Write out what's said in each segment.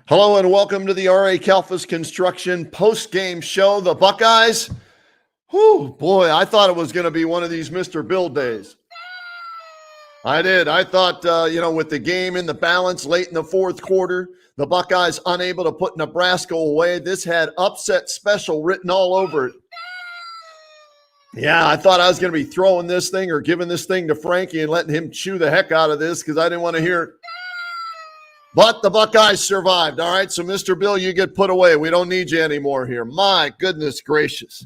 Hello and welcome to the R.A. Kalfas Construction post-game show. The Buckeyes, boy, I thought it was going to be one of these Mr. Bill days. I did. I thought, with the game in the balance late in the fourth quarter, the Buckeyes unable to put Nebraska away. This had upset special written all over it. Yeah, I thought I was going to be throwing this thing or giving this thing to Frankie and letting him chew the heck out of this because I didn't want to hear it. But the Buckeyes survived. All right, so Mr. Bill, you get put away. We don't need you anymore here. My goodness gracious.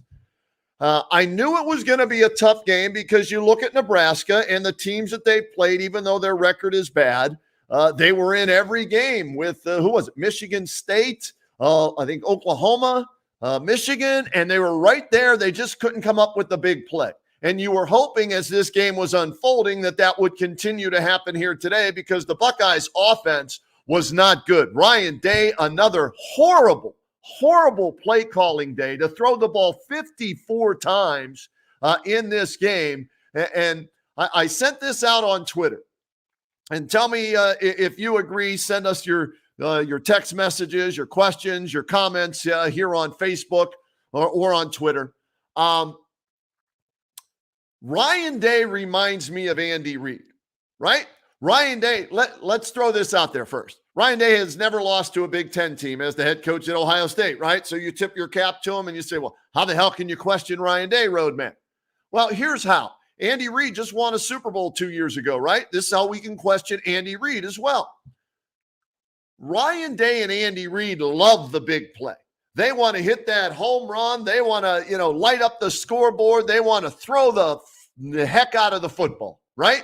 I knew it was going to be a tough game because you look at Nebraska and the teams that they played, even though their record is bad, they were in every game with, Michigan State, I think Oklahoma, Michigan, and they were right there. They just couldn't come up with the big play. And you were hoping as this game was unfolding that would continue to happen here today because the Buckeyes offense was not good. Ryan Day, another horrible play calling day to throw the ball 54 times in this game. And I sent this out on Twitter. And tell me if you agree. Send us your text messages, your questions, your comments here on Facebook or on Twitter. Ryan Day reminds me of Andy Reid, right? Ryan Day, let's throw this out there first. Ryan Day has never lost to a Big Ten team as the head coach at Ohio State, right? So you tip your cap to him and you say, well, how the hell can you question Ryan Day, Roadman? Well, here's how. Andy Reid just won a Super Bowl 2 years ago, right? This is how we can question Andy Reid as well. Ryan Day and Andy Reid love the big play. They want to hit that home run. They want to, light up the scoreboard. They want to throw the heck out of the football, right?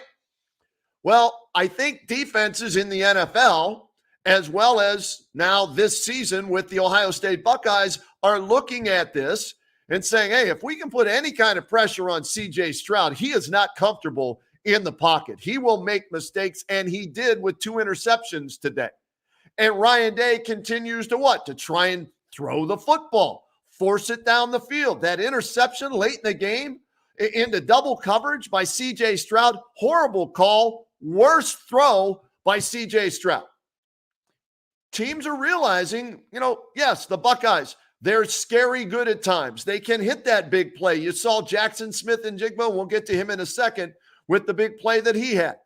Well, I think defenses in the NFL, as well as now this season with the Ohio State Buckeyes, are looking at this and saying, hey, if we can put any kind of pressure on C.J. Stroud, he is not comfortable in the pocket. He will make mistakes, and he did with 2 interceptions today. And Ryan Day continues to what? To try and throw the football, force it down the field. That interception late in the game into double coverage by C.J. Stroud, horrible call. Worst throw by C.J. Stroud. Teams are realizing, yes, the Buckeyes, they're scary good at times. They can hit that big play. You saw Jackson Smith-Njigba, we'll get to him in a second, with the big play that he had.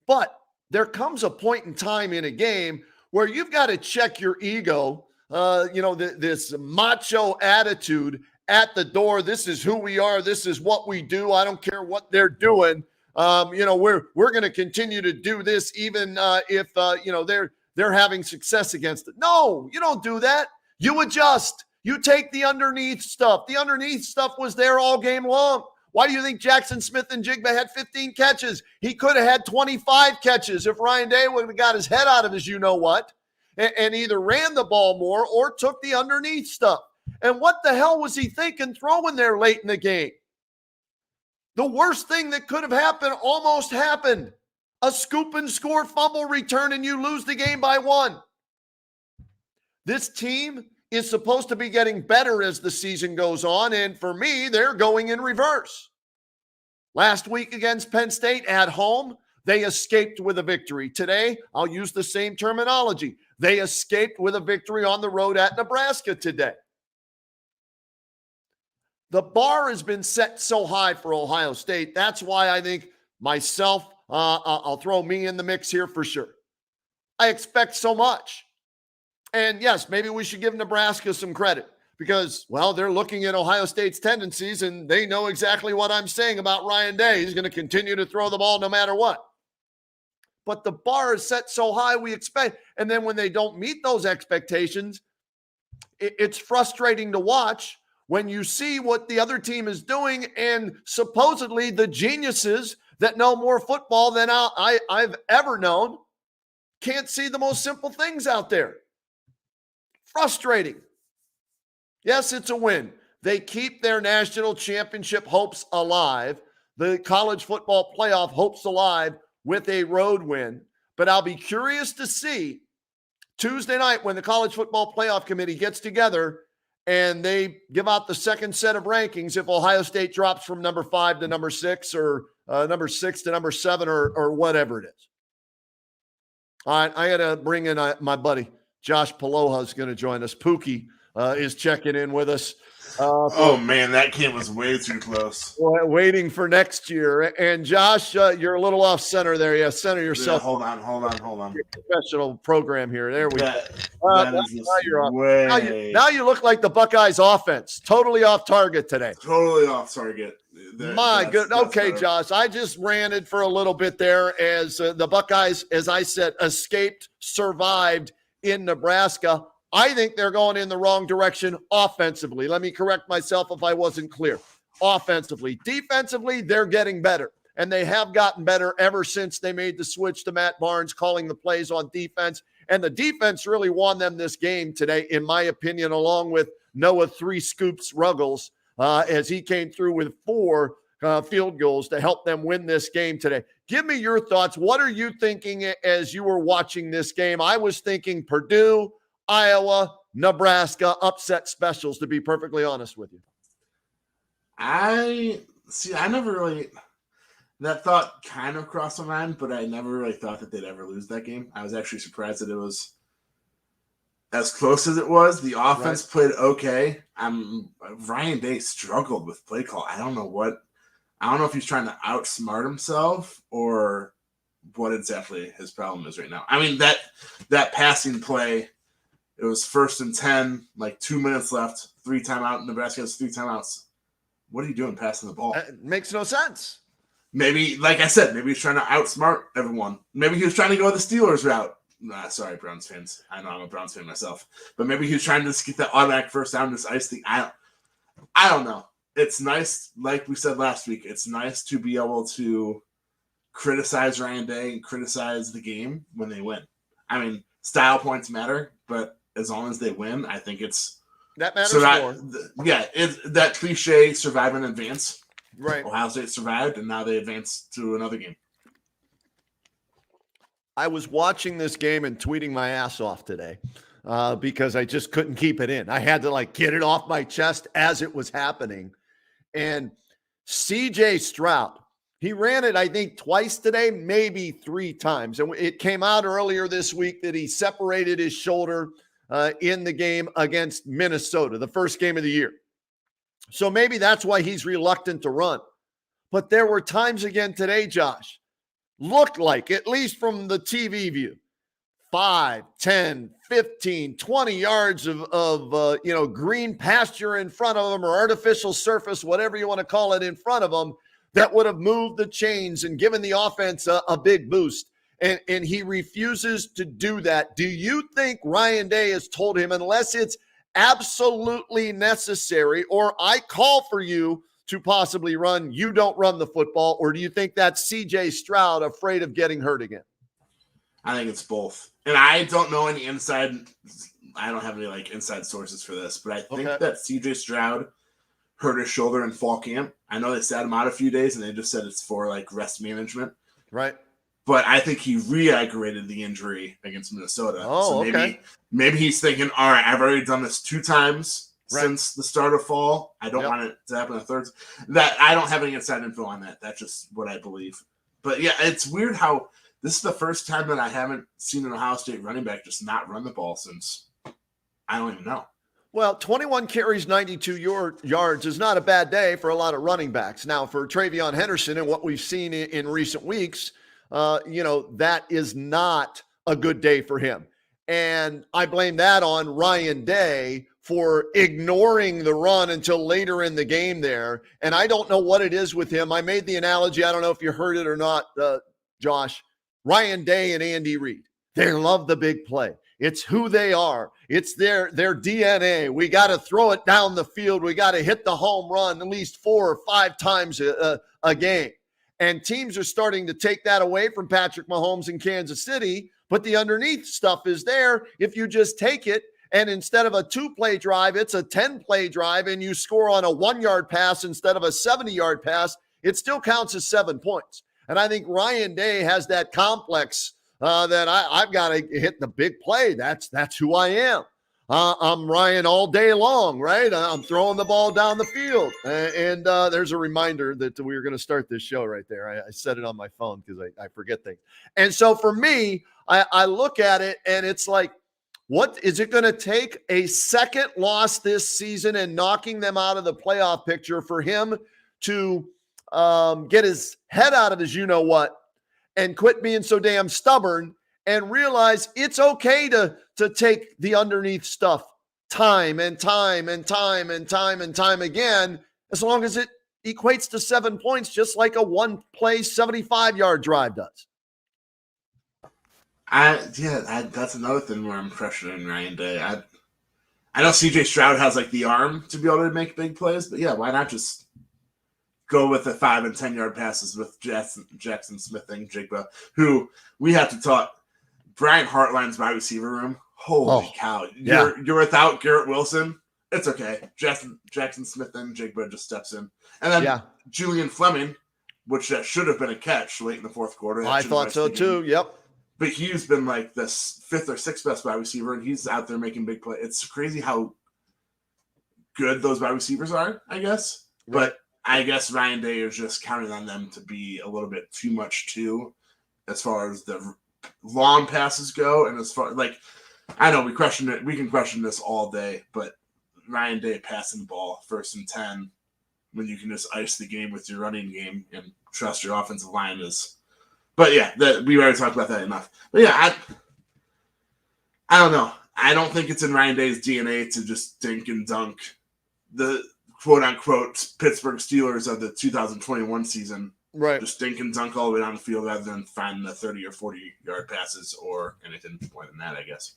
But there comes a point in time in a game where you've got to check your ego, this macho attitude at the door. This is who we are. This is what we do. I don't care what they're doing. We're going to continue to do this even if they're having success against it. No, you don't do that. You adjust. You take the underneath stuff. The underneath stuff was there all game long. Why do you think Jackson Smith-Njigba had 15 catches? He could have had 25 catches if Ryan Day would have got his head out of his you-know-what and either ran the ball more or took the underneath stuff. And what the hell was he thinking throwing there late in the game? The worst thing that could have happened almost happened. A scoop and score fumble return and you lose the game by 1. This team is supposed to be getting better as the season goes on, and for me, they're going in reverse. Last week against Penn State at home, they escaped with a victory. Today, I'll use the same terminology. They escaped with a victory on the road at Nebraska today. The bar has been set so high for Ohio State. That's why I think myself, I'll throw me in the mix here for sure. I expect so much. And yes, maybe we should give Nebraska some credit because, well, they're looking at Ohio State's tendencies and they know exactly what I'm saying about Ryan Day. He's going to continue to throw the ball no matter what. But the bar is set so high we expect. And then when they don't meet those expectations, it's frustrating to watch when you see what the other team is doing and supposedly the geniuses that know more football than I've ever known can't see the most simple things out there. Frustrating. Yes, it's a win. They keep their national championship hopes alive, the college football playoff hopes alive with a road win. But I'll be curious to see Tuesday night when the College Football Playoff Committee gets together and they give out the second set of rankings if Ohio State drops from number 5 to number 6 or number 6 to number 7 or whatever it is. All right, I got to bring in my buddy Josh Paloha is going to join us. Pookie is checking in with us. Oh man, that game was way too close. Waiting for next year. And Josh, you're a little off center there. Yeah, center yourself. Yeah, hold on. Professional program here. There we go. Now you look like the Buckeyes offense. Totally off target today. Totally off target. My goodness. Okay, better. Josh, I just ranted for a little bit there as the Buckeyes, as I said, survived in Nebraska. I think they're going in the wrong direction offensively. Let me correct myself if I wasn't clear. Offensively. Defensively, they're getting better. And they have gotten better ever since they made the switch to Matt Barnes calling the plays on defense. And the defense really won them this game today, in my opinion, along with Noah Three Scoops Ruggles, as he came through with 4 field goals to help them win this game today. Give me your thoughts. What are you thinking as you were watching this game? I was thinking Purdue, Iowa, Nebraska, upset specials, to be perfectly honest with you. I never really, that thought kind of crossed my mind, but I never really thought that they'd ever lose that game. I was actually surprised that it was as close as it was. The offense played okay. Ryan Day struggled with play call. I don't know if he's trying to outsmart himself or what exactly his problem is right now. I mean, that passing play, it was 1st and 10, like 2 minutes left, 3 timeout. Nebraska has 3 timeouts. What are you doing passing the ball? It makes no sense. Maybe, like I said, maybe he's trying to outsmart everyone. Maybe he was trying to go the Steelers route. Sorry, Browns fans. I know I'm a Browns fan myself. But maybe he was trying to just get that automatic first down, this ice thing. I don't know. It's nice, like we said last week, it's nice to be able to criticize Ryan Day and criticize the game when they win. I mean, style points matter, but as long as they win, I think that matters more. It's that cliche survive and advance. Right. Ohio State survived, and now they advance to another game. I was watching this game and tweeting my ass off today because I just couldn't keep it in. I had to get it off my chest as it was happening. And CJ Stroud, he ran it, I think, twice today, maybe 3 times. And it came out earlier this week that he separated his shoulder in the game against Minnesota, the first game of the year. So maybe that's why he's reluctant to run. But there were times again today, Josh, looked like, at least from the TV view, 5, 10, 15, 20 yards of green pasture in front of them or artificial surface, whatever you want to call it, in front of them that would have moved the chains and given the offense a big boost. And he refuses to do that. Do you think Ryan Day has told him, unless it's absolutely necessary or I call for you to possibly run, you don't run the football? Or do you think that's CJ Stroud afraid of getting hurt again? I think it's both. And I don't know any inside. I don't have any inside sources for this, but I think that CJ Stroud hurt his shoulder in fall camp. I know they sat him out a few days and they just said it's for rest management. Right. But I think he re-aggravated the injury against Minnesota. Oh, so maybe he's thinking, all right, I've already done this 2 times since the start of fall. I don't want it to happen a third. That I don't have any inside info on that. That's just what I believe. But yeah, it's weird how this is the first time that I haven't seen an Ohio State running back just not run the ball since I don't even know. Well, 21 carries, 92 yards is not a bad day for a lot of running backs. Now, for Trayvon Henderson and what we've seen in recent weeks, that is not a good day for him. And I blame that on Ryan Day for ignoring the run until later in the game there. And I don't know what it is with him. I made the analogy. I don't know if you heard it or not, Josh. Ryan Day and Andy Reid. They love the big play. It's who they are. It's their DNA. We got to throw it down the field. We got to hit the home run at least 4 or 5 times a game. And teams are starting to take that away from Patrick Mahomes in Kansas City, but the underneath stuff is there. If you just take it, and instead of a 2-play drive, it's a 10-play drive, and you score on a 1-yard pass instead of a 70-yard pass, it still counts as 7 points. And I think Ryan Day has that complex that I've got to hit the big play. That's who I am. I'm Ryan all day long, right? I'm throwing the ball down the field. And there's a reminder that we were going to start this show right there. I set it on my phone because I forget things. And so for me, I look at it and it's like, what is it going to take a second loss this season and knocking them out of the playoff picture for him to get his head out of his you-know-what and quit being so damn stubborn and realize it's okay to take the underneath stuff time and time and time and time and time again, as long as it equates to 7 points, just like a one-play 75-yard drive does. That's another thing where I'm questioning Ryan Day. I know CJ Stroud has like the arm to be able to make big plays, but yeah, why not just go with the 5 and 10 yard passes with Jackson Smith and Jigba, who we have to talk. Brian Hartline's wide receiver room. Holy cow! You're without Garrett Wilson. It's okay. Jackson Smith and Jigba just steps in, and then Julian Fleming, which that should have been a catch late in the fourth quarter. I thought so too. Yep. But he's been like the 5th or 6th best wide receiver, and he's out there making big plays. It's crazy how good those wide receivers are, I guess. Right. But I guess Ryan Day is just counting on them to be a little bit too much too, as far as the long passes go, and as far like I know we can question this all day, but Ryan Day passing the ball 1st and 10 when you can just ice the game with your running game and trust your offensive line is. But yeah, we already talked about that enough. But yeah, I don't know. I don't think it's in Ryan Day's DNA to just dink and dunk the quote-unquote Pittsburgh Steelers of the 2021 season. Right. Just dink and dunk all the way down the field rather than find the 30 or 40-yard passes or anything more than that, I guess.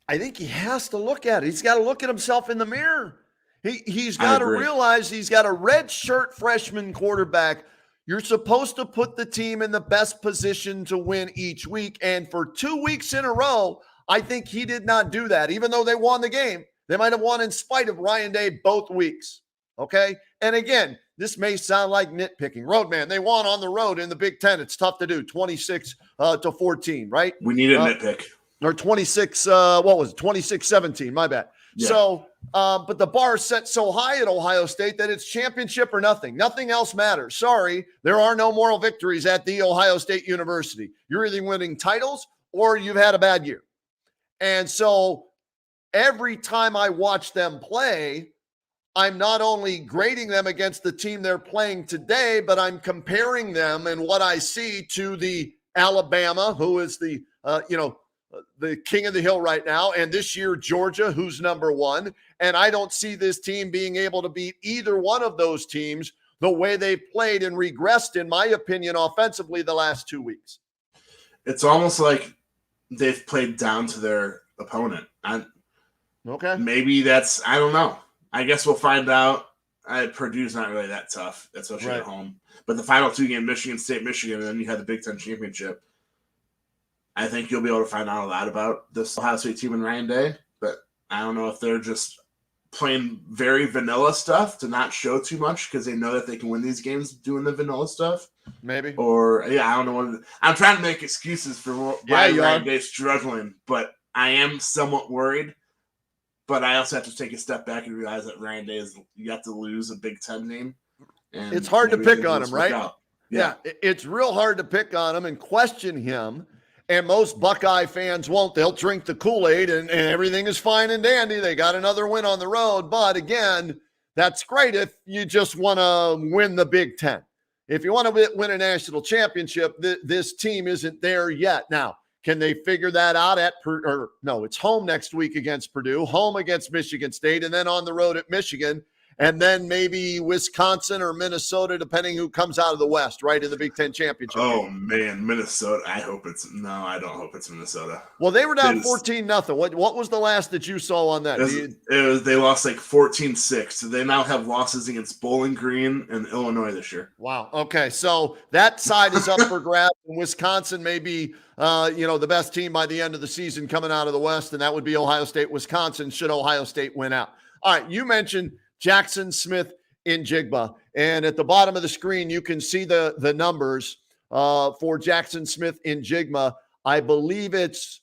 I think he has to look at it. He's got to look at himself in the mirror. He's got to realize he's got a red shirt freshman quarterback. You're supposed to put the team in the best position to win each week. And for 2 weeks in a row, I think he did not do that. Even though they won the game, they might have won in spite of Ryan Day both weeks. Okay? And again, this may sound like nitpicking. Roadman, they won on the road in the Big Ten. It's tough to do, 26-14, right? We need a nitpick. Or 26-17, my bad. Yeah. So, but the bar is set so high at Ohio State that it's championship or nothing. Nothing else matters. Sorry, there are no moral victories at the Ohio State University. You're either winning titles or you've had a bad year. And so every time I watch them play, I'm not only grading them against the team they're playing today, but I'm comparing them and what I see to the Alabama, who is the king of the hill right now, and this year Georgia, who's number 1. And I don't see this team being able to beat either one of those teams the way they've played and regressed, in my opinion, offensively the last 2 weeks. It's almost like they've played down to their opponent. Okay. Maybe that's, I don't know. I guess we'll find out. Purdue's not really that tough, especially at home. But the final 2 game, Michigan State, Michigan, and then you had the Big Ten championship. I think you'll be able to find out a lot about this Ohio State team and Ryan Day, but I don't know if they're just playing very vanilla stuff to not show too much because they know that they can win these games doing the vanilla stuff. Maybe. Or, I don't know. I'm trying to make excuses for why Ryan Day's struggling, but I am somewhat worried. But I also have to take a step back and realize that Ryan Day is yet to lose a Big Ten game. And it's hard to pick on him, right? Yeah, it's real hard to pick on him and question him. And most Buckeye fans won't. They'll drink the Kool-Aid and everything is fine and dandy. They got another win on the road. But again, that's great if you just want to win the Big Ten. If you want to win a national championship, this team isn't there yet. Now, can they figure that out no, it's home next week against Purdue, home against Michigan State, and then on the road at Michigan. And then maybe Wisconsin or Minnesota, depending who comes out of the West, right, in the Big Ten championship. Oh, man, Minnesota. I don't hope it's Minnesota. Well, they were down 14-0. What was the last that you saw on that? They lost like 14-6. So they now have losses against Bowling Green and Illinois this year. Wow. Okay, so that side is up for grabs. And Wisconsin may be, the best team by the end of the season coming out of the West, and that would be Ohio State, Wisconsin, should Ohio State win out. All right, you mentioned Jackson Smith in Jigba. And at the bottom of the screen, you can see the numbers for Jackson Smith in Jigba. I believe it's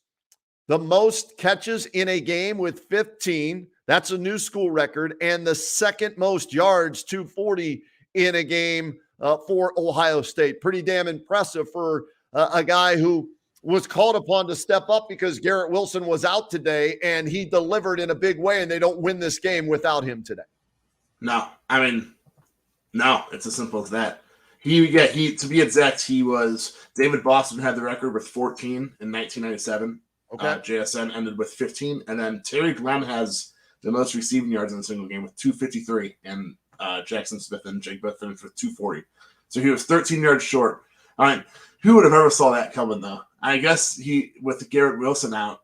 the most catches in a game with 15. That's a new school record. And the second most yards, 240 in a game for Ohio State. Pretty damn impressive for a guy who was called upon to step up because Garrett Wilson was out today, and he delivered in a big way, and they don't win this game without him today. No, it's as simple as that. He to be exact, David Boston had the record with 14 in 1997. Okay. JSN ended with 15, and then Terry Glenn has the most receiving yards in a single game with 253, and Jackson Smith and Jake Beth finished with 240. So he was 13 yards short. All right, who would have ever saw that coming, though? I guess with Garrett Wilson out,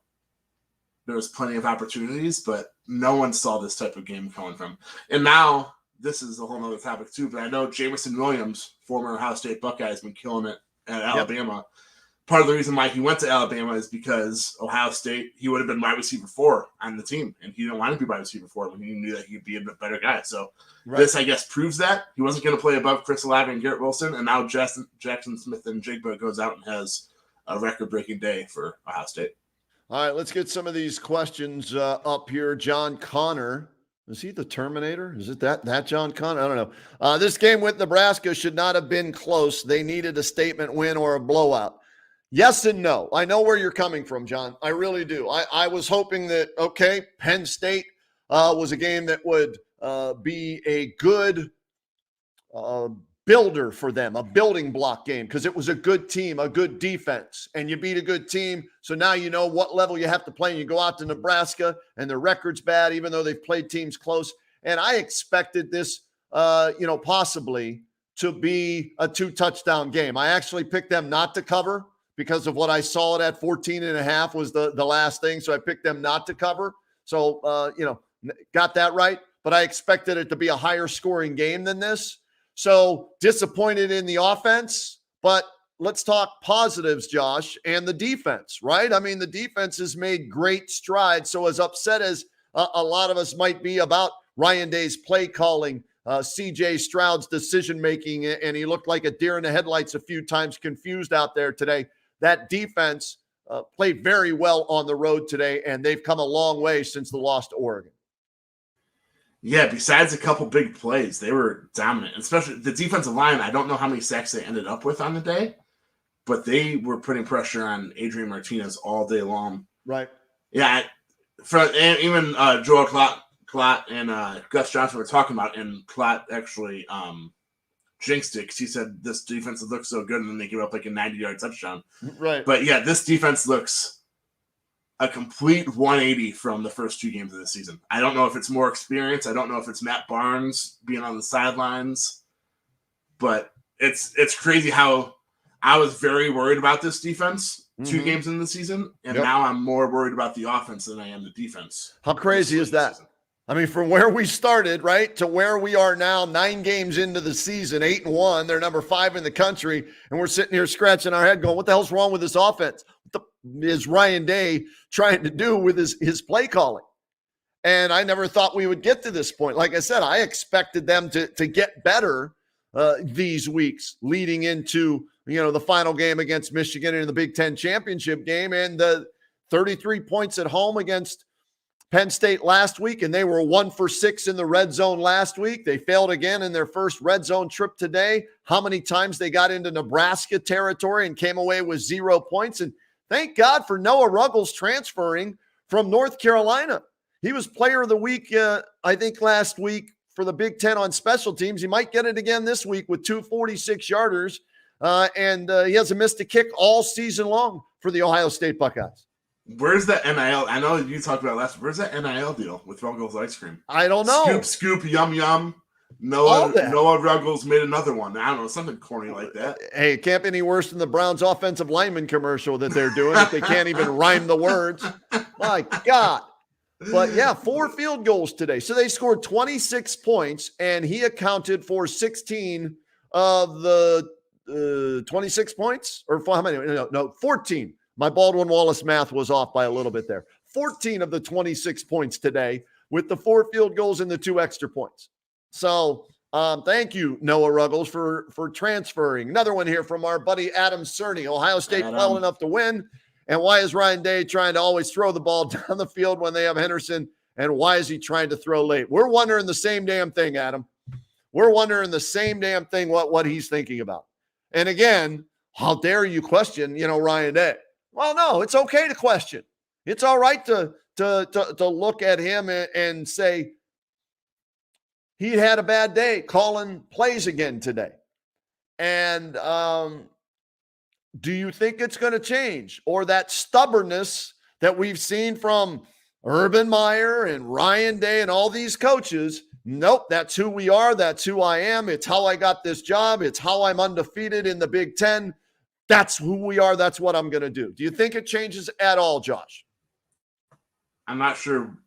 there was plenty of opportunities, but no one saw this type of game coming from. And now, this is a whole other topic too, but I know Jameson Williams, former Ohio State Buckeye, has been killing it at Alabama. Yep. Part of the reason why he went to Alabama is because Ohio State, he would have been wide receiver 4 on the team, and he didn't want to be wide receiver 4 when he knew that he'd be a bit better guy. So This, I guess, proves that. He wasn't going to play above Chris Olave and Garrett Wilson, and now Jackson Smith and Jigba goes out and has a record-breaking day for Ohio State. All right, let's get some of these questions up here. John Connor. Is he the Terminator? Is it that John Connor? I don't know. This game with Nebraska should not have been close. They needed a statement win or a blowout. Yes and no. I know where you're coming from, John. I really do. I was hoping that, okay, Penn State was a game that would be a good builder for them, a building block game, because it was a good team, a good defense, and you beat a good team. So now you know what level you have to play. And you go out to Nebraska, and their record's bad, even though they've played teams close. And I expected this, possibly to be a 2-touchdown game. I actually picked them not to cover because of what I saw it at 14.5 was the last thing. So I picked them not to cover. So, got that right. But I expected it to be a higher scoring game than this. So disappointed in the offense, but let's talk positives, Josh, and the defense, right? I mean, the defense has made great strides. So as upset as a lot of us might be about Ryan Day's play calling, CJ Stroud's decision-making, and he looked like a deer in the headlights a few times, confused out there today. That defense played very well on the road today, and they've come a long way since the loss to Oregon. Yeah, besides a couple big plays, they were dominant, especially the defensive line. I don't know how many sacks they ended up with on the day, but they were putting pressure on Adrian Martinez all day long. Right. Yeah, and even Joel Klott and Gus Johnson were talking about, and Klott actually jinxed it because he said this defense looks so good, and then they give up like a 90-yard touchdown. Right. But yeah, this defense looks a complete 180 from the first 2 games of the season. I don't know if it's more experience. I don't know if it's Matt Barnes being on the sidelines, but it's crazy how I was very worried about this defense 2 games in the season, and now I'm more worried about the offense than I am the defense. How crazy is that? I mean, from where we started, right, to where we are now, 9 games into the season, 8-1, they're number 5 in the country, and we're sitting here scratching our head going, what the hell's wrong with this offense? What is Ryan Day trying to do with his play calling? And I never thought we would get to this point. Like I said, I expected them to get better these weeks leading into, the final game against Michigan in the Big Ten championship game, and the 33 points at home against Penn State last week, and they were 1 for 6 in the red zone last week. They failed again in their first red zone trip today. How many times they got into Nebraska territory and came away with 0 points. And thank God for Noah Ruggles transferring from North Carolina. He was player of the week, I think, last week for the Big Ten on special teams. He might get it again this week with 2 46-yarders, and he hasn't missed a kick all season long for the Ohio State Buckeyes. Where's that NIL? I know you talked about last. Where's that NIL deal with Ruggles ice cream? I don't know. Scoop, yum, yum. Noah Ruggles made another one. I don't know, something corny like that. Hey, it can't be any worse than the Browns offensive lineman commercial that they're doing if they can't even rhyme the words. My God. But yeah, 4 field goals today. So they scored 26 points, and he accounted for 16 of the 26 points? Or how many? No, 14. My Baldwin Wallace math was off by a little bit there. 14 of the 26 points today with the 4 field goals and the 2 extra points. So thank you, Noah Ruggles, for transferring. Another one here from our buddy Adam Cerny. Ohio State well enough to win. And why is Ryan Day trying to always throw the ball down the field when they have Henderson? And why is he trying to throw late? We're wondering the same damn thing, Adam. We're wondering the same damn thing what he's thinking about. And again, how dare you question, Ryan Day? Well, no, it's okay to question. It's all right to look at him and say he had a bad day calling plays again today. And do you think it's going to change? Or that stubbornness that we've seen from Urban Meyer and Ryan Day and all these coaches? Nope, that's who we are. That's who I am. It's how I got this job. It's how I'm undefeated in the Big Ten. That's who we are. That's what I'm going to do. Do you think it changes at all, Josh? I'm not sure.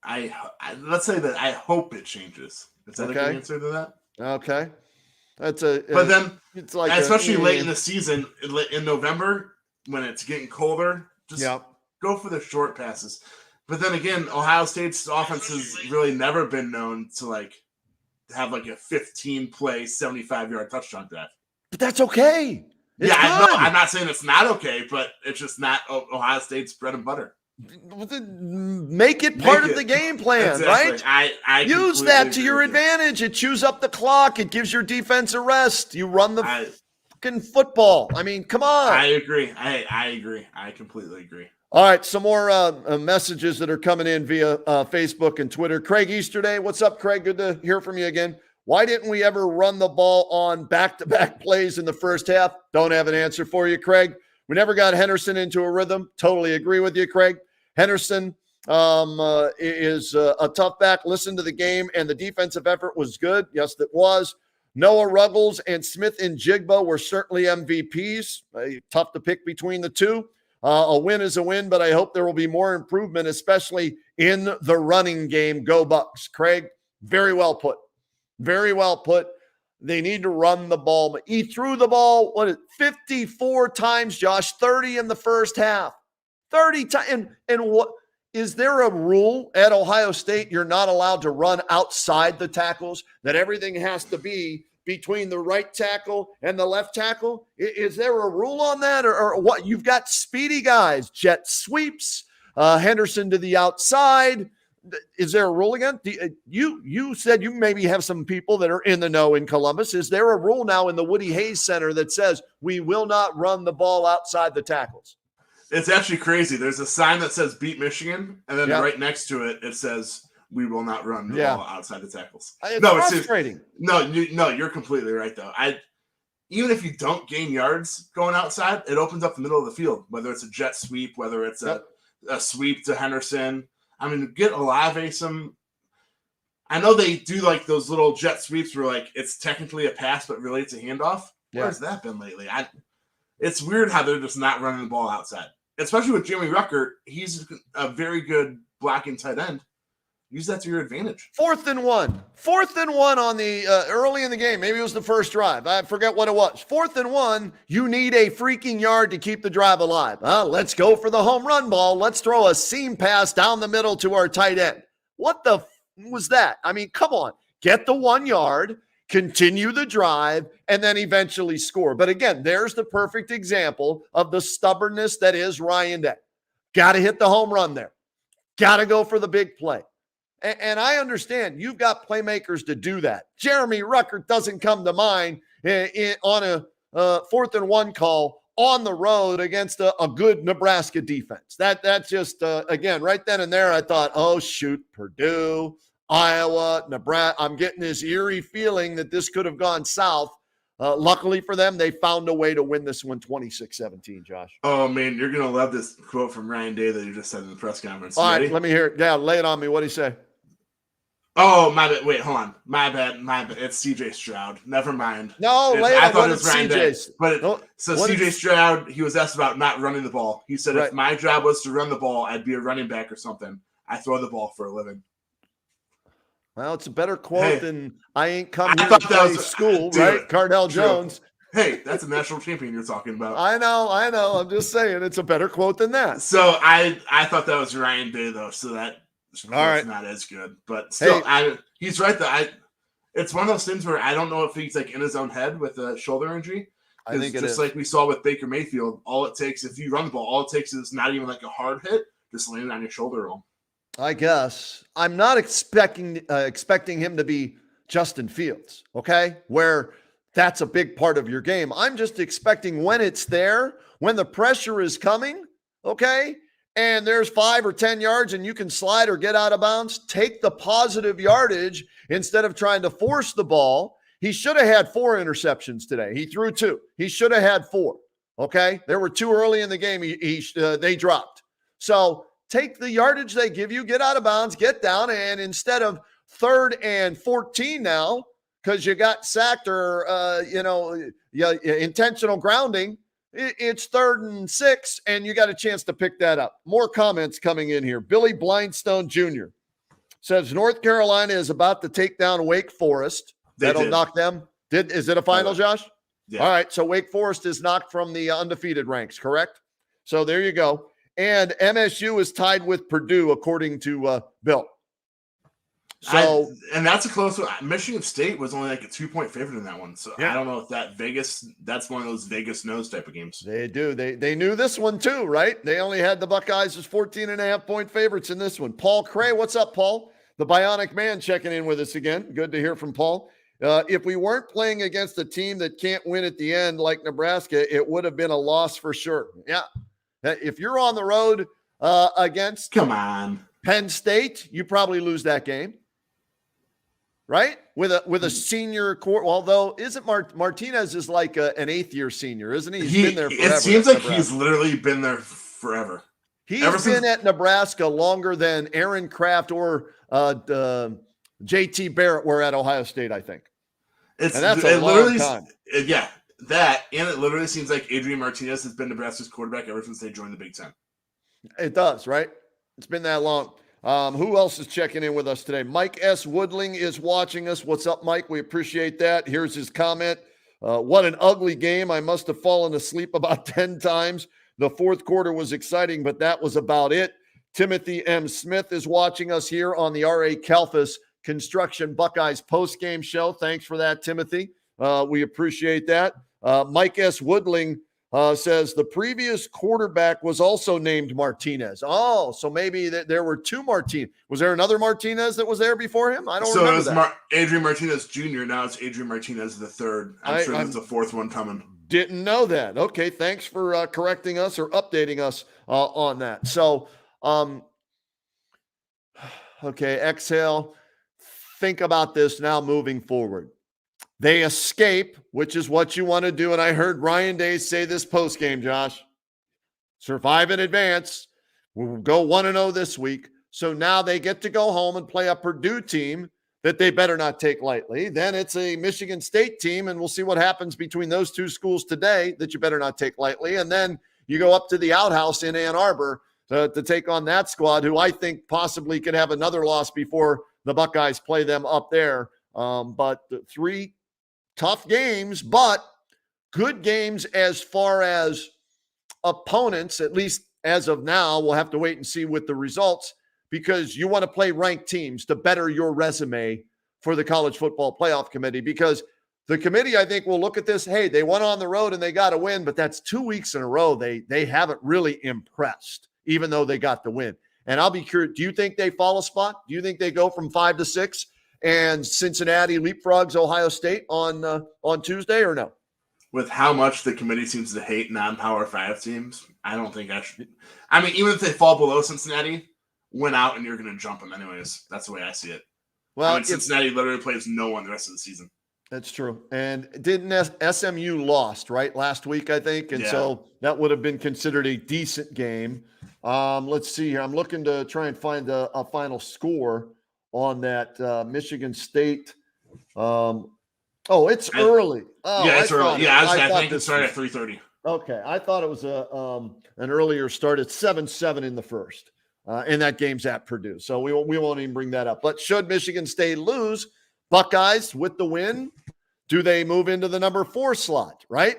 Let's say that I hope it changes. Is that a good answer to that? Okay. But then it's like especially late in the season, in November, when it's getting colder, just go for the short passes. But then again, Ohio State's offense has really never been known to have a 15-play, 75-yard touchdown drive. But that's okay. It's good. I'm not saying it's not okay, but it's just not Ohio State's bread and butter. Make it part of the game plan, exactly. right? I use that to your advantage. It chews up the clock. It gives your defense a rest. You run the fucking football. I mean, come on. I agree. I agree. I completely agree. All right, some more messages that are coming in via Facebook and Twitter. Craig Easterday, what's up, Craig? Good to hear from you again. Why didn't we ever run the ball on back-to-back plays in the first half? Don't have an answer for you, Craig. We never got Henderson into a rhythm. Totally agree with you, Craig. Henderson is a tough back. Listen to the game, and the defensive effort was good. Yes, it was. Noah Ruggles and Smith and Jigba were certainly MVPs. Tough to pick between the two. A win is a win, but I hope there will be more improvement, especially in the running game. Go Bucks. Craig, very well put. Very well put. They need to run the ball. He threw the ball, 54 times, Josh, 30 in the first half. 30 times. And what is there a rule at Ohio State you're not allowed to run outside the tackles, that everything has to be between the right tackle and the left tackle? Is there a rule on that or what? You've got speedy guys, jet sweeps, Henderson to the outside. Is there a rule again? You said you maybe have some people that are in the know in Columbus. Is there a rule now in the Woody Hayes Center that says we will not run the ball outside the tackles? It's actually crazy. There's a sign that says beat Michigan, and then right next to it, it says we will not run the ball outside the tackles. It's frustrating. You're completely right, though. Even if you don't gain yards going outside, it opens up the middle of the field, whether it's a jet sweep, whether it's a sweep to Henderson. I mean, get Olave some. I know they do those little jet sweeps where it's technically a pass, but really it's a handoff. Yeah. Where's that been lately? It's weird how they're just not running the ball outside, especially with Jimmy Rucker. He's a very good blocking tight end. Use that to your advantage. 4th and 1. 4th and 1 on the early in the game. Maybe it was the first drive. I forget what it was. 4th and 1. You need a freaking yard to keep the drive alive. Let's go for the home run ball. Let's throw a seam pass down the middle to our tight end. What the was that? I mean, come on. Get the 1 yard, continue the drive, and then eventually score. But again, there's the perfect example of the stubbornness that is Ryan Day. Got to hit the home run there. Got to go for the big play. And I understand you've got playmakers to do that. Jeremy Rucker doesn't come to mind on a 4th and 1 call on the road against a good Nebraska defense. That's just, again, right then and there, I thought, oh, shoot, Purdue, Iowa, Nebraska. I'm getting this eerie feeling that this could have gone south. Luckily for them, they found a way to win this one 26-17, Josh. Oh, man, you're going to love this quote from Ryan Day that you just said in the press conference. All right, let me hear it. Yeah, lay it on me. What did he say? Oh, my bad. Wait, hold on. My bad. It's CJ Stroud. Never mind. No, I thought it was Ryan Day. But CJ Stroud, he was asked about not running the ball. He said, if my job was to run the ball, I'd be a running back or something. I throw the ball for a living. Well, it's a better quote than I ain't come here to play school, right? Cardell Jones. Hey, that's a national champion you're talking about. I know. I'm just saying it's a better quote than that. So I thought that was Ryan Day, though, so that not as good. But still, he's right, though. It's one of those things where I don't know if he's in his own head with a shoulder injury. I think it just is. like we saw with Baker Mayfield, all it takes, if you run the ball, all it takes is not even like a hard hit, just landing on your shoulder roll. I guess. I'm not expecting him to be Justin Fields, okay? Where that's a big part of your game. I'm just expecting when it's there, when the pressure is coming, okay? And there's 5 or 10 yards and you can slide or get out of bounds, take the positive yardage instead of trying to force the ball. He should have had 4 interceptions today. He threw 2. He should have had 4, okay? There were 2 early in the game they dropped. So take the yardage they give you, get out of bounds, get down, and instead of 3rd and 14 now, because you got sacked or, intentional grounding, it's 3rd and 6, and you got a chance to pick that up. More comments coming in here. Billy Blindstone Jr. says North Carolina is about to take down Wake Forest. That'll knock them. Is it a final, Josh? Yeah. All right, so Wake Forest is knocked from the undefeated ranks, correct? So there you go. And MSU is tied with Purdue, according to Bill. So, and that's a close one. Michigan State was only like a 2-point favorite in that one. So yeah. I don't know if that's one of those Vegas knows type of games. They do. They knew this one too, right? They only had the Buckeyes as 14.5-point favorites in this one. Paul Cray, what's up, Paul? The Bionic Man checking in with us again. Good to hear from Paul. If we weren't playing against a team that can't win at the end like Nebraska, it would have been a loss for sure. Yeah. If you're on the road against Penn State, you probably lose that game. Right? With a senior court, although isn't Martinez is like an 8th-year senior, isn't he? He's been there forever. It seems like he's literally been there forever. He's been at Nebraska longer than Aaron Kraft or JT Barrett were at Ohio State, I think. And that's a long time. Yeah, that, and it literally seems like Adrian Martinez has been Nebraska's quarterback ever since they joined the Big Ten. It does, right? It's been that long. Who else is checking in with us today? Mike S. Woodling is watching us. What's up, Mike? We appreciate that. Here's his comment. What an ugly game. I must have fallen asleep about 10 times. The 4th quarter was exciting, but that was about it. Timothy M. Smith is watching us here on the R.A. Kalfas Construction Buckeyes postgame show. Thanks for that, Timothy. We appreciate that. Mike S. Woodling says the previous quarterback was also named Martinez. Oh, so maybe there were 2 Martinez. Was there another Martinez that was there before him? I don't remember that. So it was Adrian Martinez Jr. Now it's Adrian Martinez the 3rd. I'm sure there's a 4th one coming. Didn't know that. Okay, thanks for correcting us or updating us on that. So, okay, exhale. Think about this now moving forward. They escape, which is what you want to do. And I heard Ryan Day say this postgame, Josh. Survive in advance. We'll go 1-0 this week. So now they get to go home and play a Purdue team that they better not take lightly. Then it's a Michigan State team, and we'll see what happens between those 2 schools today that you better not take lightly. And then you go up to the outhouse in Ann Arbor to take on that squad, who I think possibly could have another loss before the Buckeyes play them up there. But 3 tough games, but good games as far as opponents, at least as of now. We'll have to wait and see with the results, because you want to play ranked teams to better your resume for the College Football Playoff Committee, because the committee, I think, will look at this. Hey, they went on the road and they got to win, but that's 2 weeks in a row. They haven't really impressed, even though they got the win. And I'll be curious, do you think they fall a spot? Do you think they go from 5 to 6 and Cincinnati leapfrogs Ohio State on Tuesday, or no? With how much the committee seems to hate non-Power 5 teams, I don't think I should. I mean, even if they fall below Cincinnati, win out and you're going to jump them anyways. That's the way I see it. Well, I mean, Cincinnati literally plays no one the rest of the season. That's true. And didn't SMU lost, right, last week, I think? And so that would have been considered a decent game. Let's see here. I'm looking to try and find a final score on that Michigan State. It's early. Oh, yeah, it's early. Yeah, I think it started at 3:30. Okay, I thought it was an earlier start. It's 7-7 in the first, and that game's at Purdue. So we won't even bring that up. But should Michigan State lose, Buckeyes with the win, do they move into the number 4 slot, right?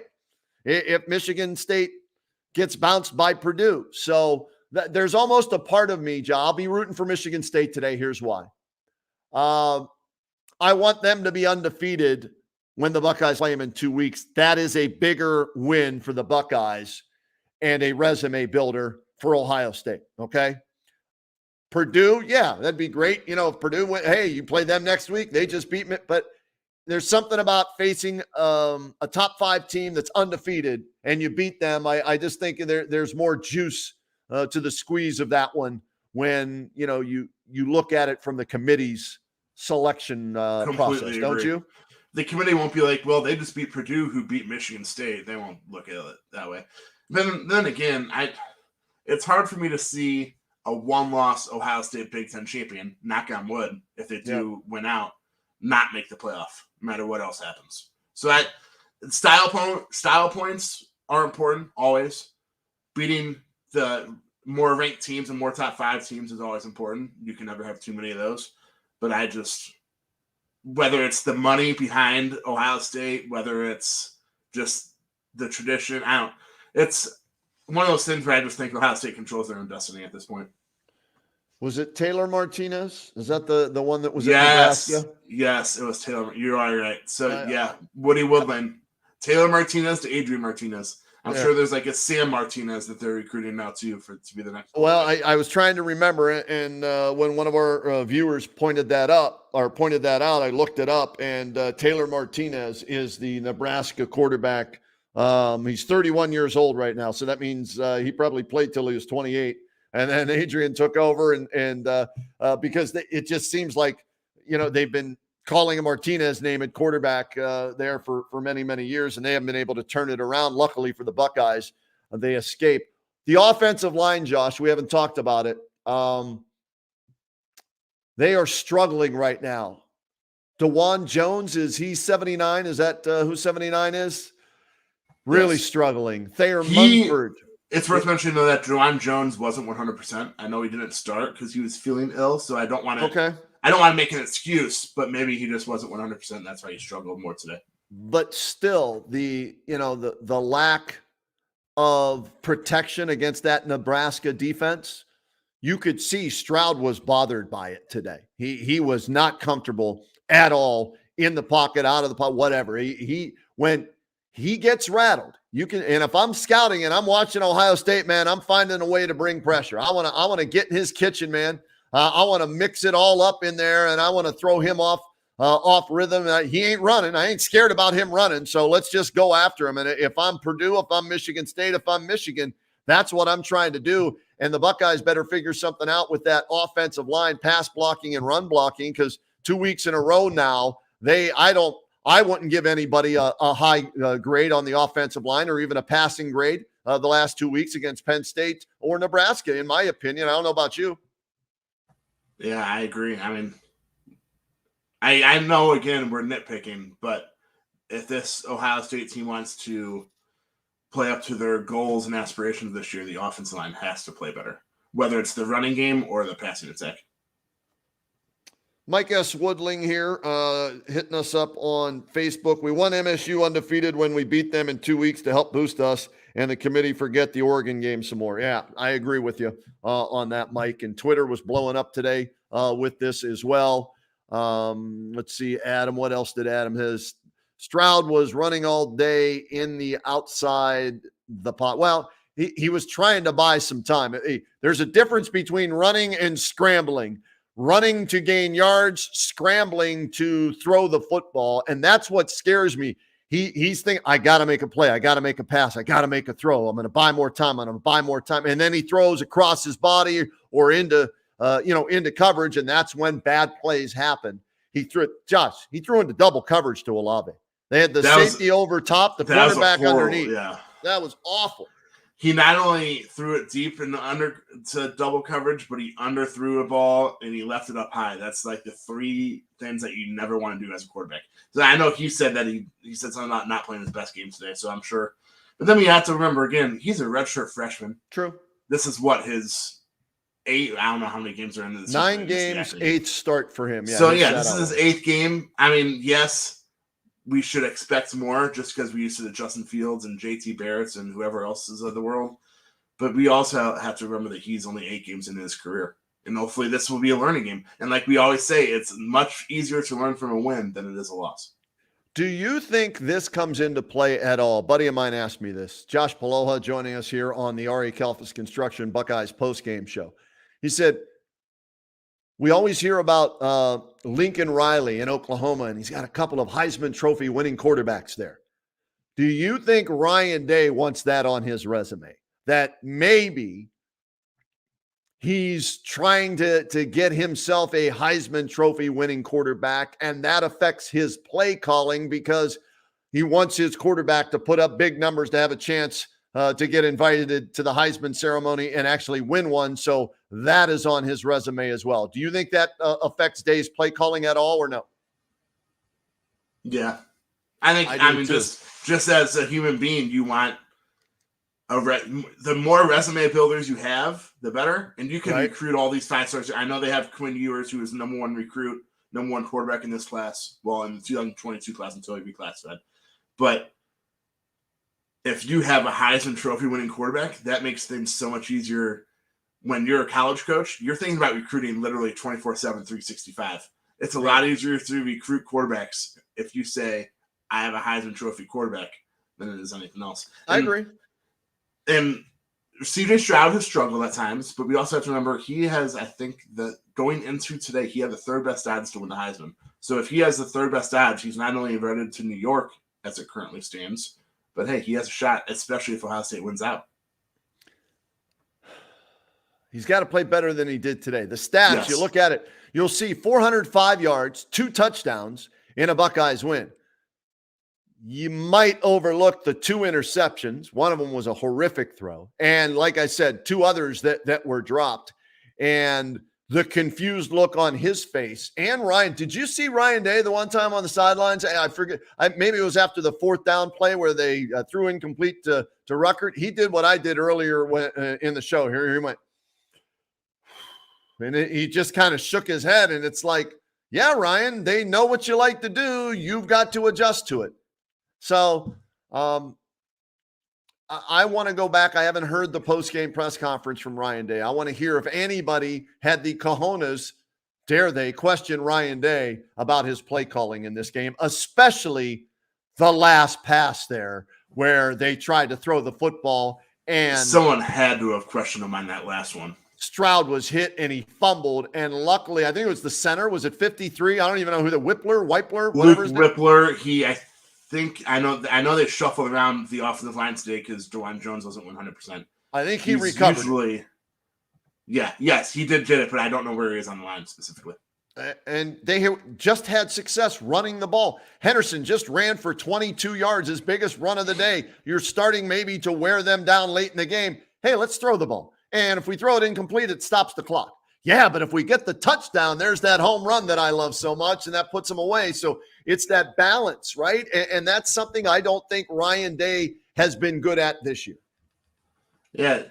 If Michigan State gets bounced by Purdue. So there's almost a part of me, I'll be rooting for Michigan State today. Here's why. I want them to be undefeated when the Buckeyes play them in 2 weeks. That is a bigger win for the Buckeyes and a resume builder for Ohio State. Okay. Purdue, yeah, that'd be great. If Purdue went, hey, you play them next week, they just beat me. But there's something about facing a top 5 team that's undefeated and you beat them. I just think there's more juice to the squeeze of that one when you look at it from the committee's selection process, don't you? The committee won't be like, well, they just beat Purdue, who beat Michigan State. They won't look at it that way. Then again, it's hard for me to see a one-loss Ohio State Big Ten champion, knock on wood, if they do win out, not make the playoff, no matter what else happens. So style points are important always. Beating the more ranked teams and more top 5 teams is always important. You can never have too many of those. But whether it's the money behind Ohio State, whether it's just the tradition, it's one of those things where I just think Ohio State controls their own destiny at this point. Was it Taylor Martinez? Is that the one that was at Nebraska? Yes, it was Taylor. You are right. So, Woody Woodland. Taylor Martinez to Adrian Martinez. I'm sure there's like a Sam Martinez that they're recruiting now, too, to be the next one. Well, I was trying to remember it, and when one of our viewers pointed that out, I looked it up, and Taylor Martinez is the Nebraska quarterback. He's 31 years old right now, so that means he probably played till he was 28. And then Adrian took over, and because it just seems like, they've been calling a Martinez name at quarterback there for many, many years, and they haven't been able to turn it around. Luckily for the Buckeyes, they escaped. The offensive line, Josh, we haven't talked about it. They are struggling right now. DeJuan Jones, is he 79? Is that who 79 is? Really struggling. Thayer Munford. It's worth mentioning, though, that DeJuan Jones wasn't 100%. I know he didn't start because he was feeling ill, so I don't want to. Okay. I don't want to make an excuse, but maybe he just wasn't 100%. That's why he struggled more today. But still, the lack of protection against that Nebraska defense, you could see Stroud was bothered by it today. He was not comfortable at all in the pocket, out of the pocket, whatever. When he gets rattled, and if I'm scouting and I'm watching Ohio State, man, I'm finding a way to bring pressure. I want to get in his kitchen, man. I want to mix it all up in there, and I want to throw him off rhythm. He ain't running. I ain't scared about him running, so let's just go after him. And if I'm Purdue, if I'm Michigan State, if I'm Michigan, that's what I'm trying to do. And the Buckeyes better figure something out with that offensive line, pass blocking and run blocking, because 2 weeks in a row now, I wouldn't give anybody a high grade on the offensive line or even a passing grade the last 2 weeks against Penn State or Nebraska, in my opinion. I don't know about you. Yeah, I agree. I mean, I know, again, we're nitpicking, but if this Ohio State team wants to play up to their goals and aspirations this year, the offensive line has to play better, whether it's the running game or the passing attack. Mike S. Woodling here, hitting us up on Facebook. We won MSU undefeated when we beat them in 2 weeks to help boost us, and the committee forget the Oregon game some more. Yeah, I agree with you on that, Mike. And Twitter was blowing up today with this as well. Let's see, Adam. What else did Adam his? Stroud was running all day in the outside the pot. Well, he was trying to buy some time. There's a difference between running and scrambling. Running to gain yards, scrambling to throw the football. And that's what scares me. He's thinking, I got to make a play. I got to make a pass. I got to make a throw. I'm going to buy more time. And then he throws across his body or into coverage. And that's when bad plays happen. He threw into double coverage to Olave. They had the safety over top, the quarterback underneath. Yeah. That was awful. He not only threw it deep and under to double coverage, but he underthrew a ball and he left it up high. That's like the 3 things that you never want to do as a quarterback. So I know he said that he said something about not playing his best game today, so I'm sure. But then we have to remember, again, he's a redshirt freshman. True. This is what his 8, I don't know how many games are in this. 9 games, 8th start for him. Yeah, so, this is his 8th game. I mean, yes, we should expect more just because we used to the Justin Fields and JT Barretts and whoever else is of the world. But we also have to remember that he's only 8 games into his career. And hopefully this will be a learning game. And like we always say, it's much easier to learn from a win than it is a loss. Do you think this comes into play at all? A buddy of mine asked me this. Josh Paloha joining us here on the R.A. Kelfis Construction Buckeyes postgame show. He said, we always hear about Lincoln Riley in Oklahoma, and he's got a couple of Heisman Trophy winning quarterbacks there. Do you think Ryan Day wants that on his resume? That maybe he's trying to get himself a Heisman Trophy winning quarterback, and that affects his play calling because he wants his quarterback to put up big numbers to have a chance to get invited to the Heisman ceremony and actually win one. So that is on his resume as well. Do you think that affects Day's play calling at all or no? Yeah. I mean, just as a human being, you want the more resume builders you have, the better. And you can recruit all these 5-stars. I know they have Quinn Ewers, who is the number one recruit, number one quarterback in this class. Well, in the 2022 class until he reclassified. But if you have a Heisman Trophy winning quarterback, that makes things so much easier. When you're a college coach, you're thinking about recruiting literally 24/7, 365. It's a lot easier to recruit quarterbacks if you say, I have a Heisman Trophy quarterback, than it is anything else. I agree. And CJ Stroud has struggled at times, but we also have to remember he has, I think, going into today, he had the third best odds to win the Heisman. So if he has the third best odds, he's not only invited to New York as it currently stands, but hey, he has a shot, especially if Ohio State wins out. He's got to play better than he did today. The stats, you look at it, you'll see 405 yards, 2 touchdowns in a Buckeyes win. You might overlook the 2 interceptions. One of them was a horrific throw. And like I said, 2 others that were dropped. And the confused look on his face. And Ryan, did you see Ryan Day the one time on the sidelines? I forget. Maybe it was after the 4th down play where they threw incomplete to Ruckert. He did what I did earlier in the show. Here he went. And he just kind of shook his head. And it's like, yeah, Ryan, they know what you like to do. You've got to adjust to it. So I want to go back. I haven't heard the post-game press conference from Ryan Day. I want to hear if anybody had the cojones, dare they, question Ryan Day about his play calling in this game, especially the last pass there where they tried to throw the football. And someone had to have questioned him on that last one. Stroud was hit and he fumbled. And luckily, I think it was the center. Was it 53? I don't even know who the Whippler, whatever his name. Whippler, I know they shuffled around the offensive line today because DeJuan Jones wasn't 100%. I think he recovered. Usually, yes, he did get it, but I don't know where he is on the line specifically. And they just had success running the ball. Henderson just ran for 22 yards, his biggest run of the day. You're starting maybe to wear them down late in the game. Hey, let's throw the ball. And if we throw it incomplete, it stops the clock. Yeah, but if we get the touchdown, there's that home run that I love so much, and that puts them away. So it's that balance, right? And that's something I don't think Ryan Day has been good at this year. Yeah,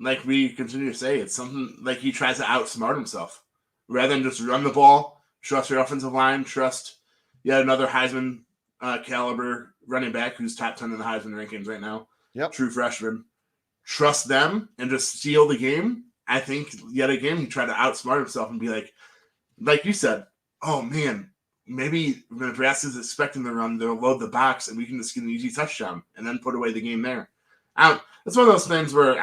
like we continue to say, it's something like he tries to outsmart himself. Rather than just run the ball, trust your offensive line, trust yet another Heisman caliber running back who's top 10 in the Heisman rankings right now. Yep. True freshman. Trust them and just steal the game. I think yet again he tried to outsmart himself and be like you said, oh man, maybe Nebraska's expecting the run, they'll load the box and we can just get an easy touchdown and then put away the game there. It's one of those things where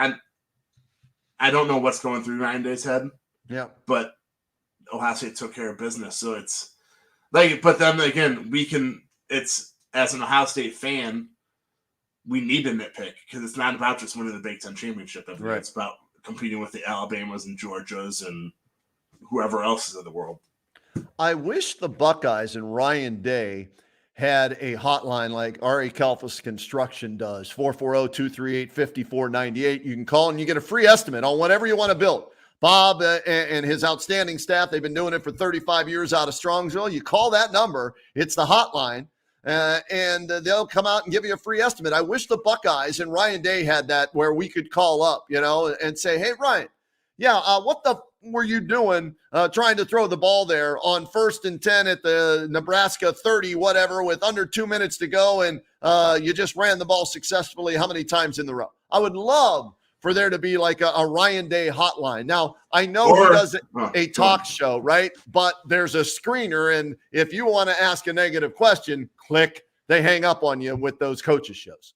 I don't know what's going through Ryan Day's head. Yeah. But Ohio State took care of business. So it's like, but then again, it's as an Ohio State fan, we need to nitpick because it's not about just winning the Big Ten championship. Right. It's about competing with the Alabamas and Georgias and whoever else is in the world. I wish the Buckeyes and Ryan Day had a hotline like R.A. Kelfis Construction does, 440-238-5498. You can call and you get a free estimate on whatever you want to build. Bob and his outstanding staff, they've been doing it for 35 years out of Strongsville. You call that number, it's the hotline, and they'll come out and give you a free estimate. I wish the Buckeyes and Ryan Day had that where we could call up, and say, hey, Ryan, what the were you doing trying to throw the ball there on 1st and 10 at the Nebraska 30, whatever, with under 2 minutes to go, and you just ran the ball successfully how many times in the row? I would love for there to be like a Ryan Day hotline. Now, I know he does a talk show, right? But there's a screener, and if you want to ask a negative question, click, they hang up on you with those coaches shows.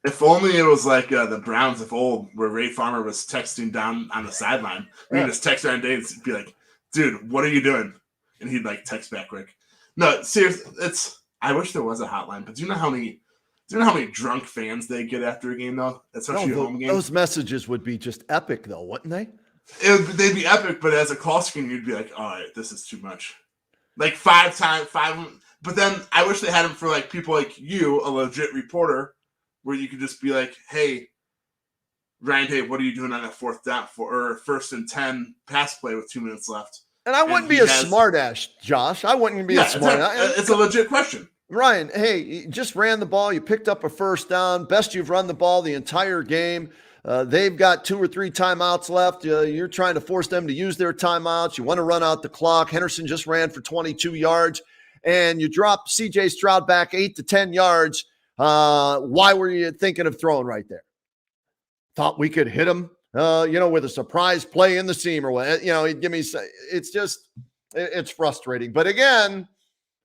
If only it was like the Browns of old, where Ray Farmer was texting down on the sideline. We could just text Ryan Day and be like, dude, what are you doing? And he'd like text back quick. No, seriously, I wish there was a hotline, but do you know how many drunk fans they get after a game, though? Especially a home game. Those messages would be just epic, though, wouldn't they? They'd be epic, but as a call screen, you'd be like, all right, this is too much. Like five. But then I wish they had them for like people like you, a legit reporter, where you could just be like, hey, Ryan Day, what are you doing on that fourth down or 1st and 10 pass play with 2 minutes left? And I wouldn't be a smart ass, Josh. I wouldn't be a smart ass. It's a legit question. Ryan, hey, you just ran the ball. You picked up a first down. Best you've run the ball the entire game. They've got 2 or 3 timeouts left. You're trying to force them to use their timeouts. You want to run out the clock. Henderson just ran for 22 yards. And you drop C.J. Stroud back 8 to 10 yards. Why were you thinking of throwing right there? Thought we could hit him, with a surprise play in the seam or what? Give me. It's frustrating. But again,